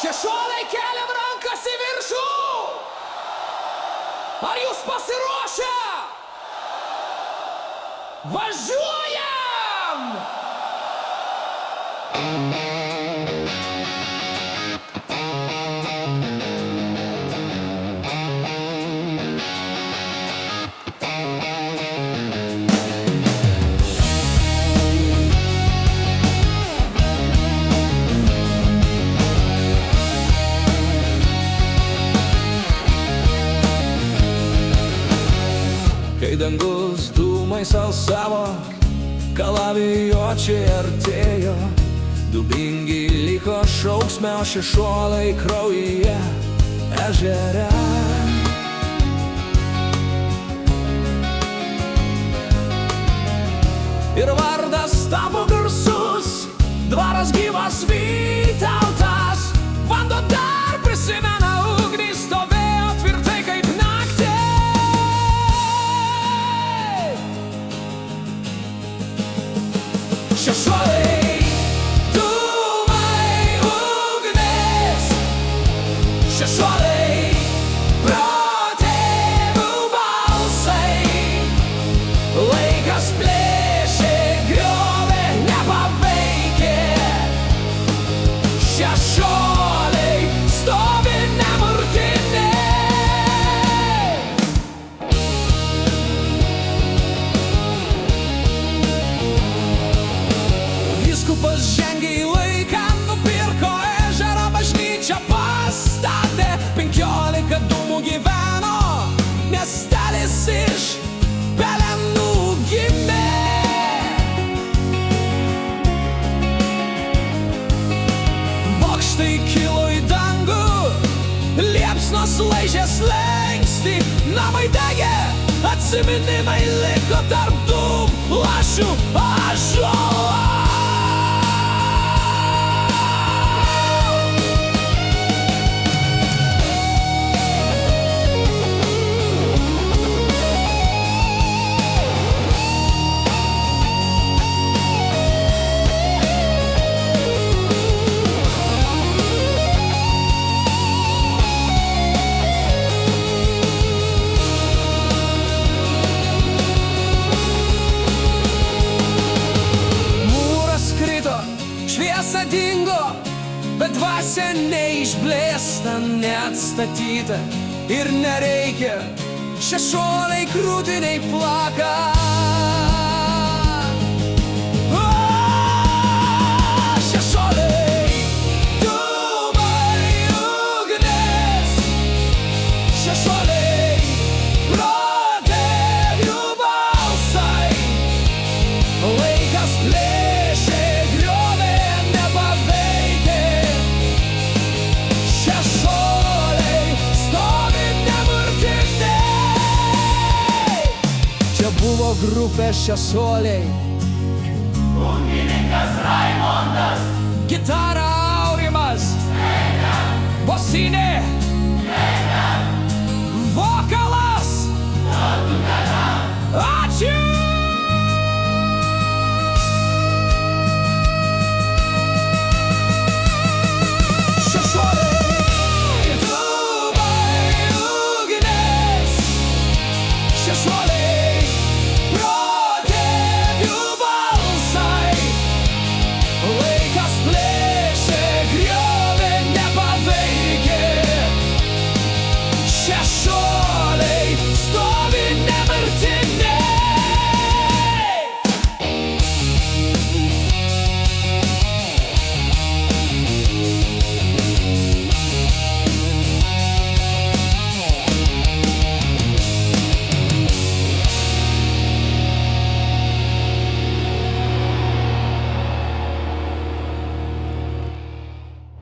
Šešuoliai, keliam rankas į viršų! Ar jūs pasiruošę? Važiuojam! Kai dangus dūmais alsavo, kalavijuočiai artėjo, dubingi liko šauksme, o šešuoliai kraujyje ežere. Ir vardas tapo garsus, dvaras gyvas Vytautas, vanduo dar prisimena ugnį, stovėjo tvirtai kaip naktį. Šešuoliai, dūmai, ugnis, šešuoliai, protėvių balsai, laikas plėšė, griovė, nepaveikė. Šešuoliai stovi nemurtini. Vyskupas žengė į laiką, nupirko ežerą, bažnyčią pastatė, 15 dūmų gyveno, miestelis iš pelenų gimė. Bokštai kilo į dangų, liepsnos laižė slenkstį, namai degė, atsiminimai liko tarp dūmų lašų ąžuolo. Šviesa dingo, bet dvasia neišblėsta, neatstatyta ir nereikia šešuoliai krūtiniai plaka. Šešuoliai, dūmai, ugnis, šešuoliai, protėvių balsai, laikas plėšė, buvo grupė šešuoliai, Ūkininkas Raimondas, gitara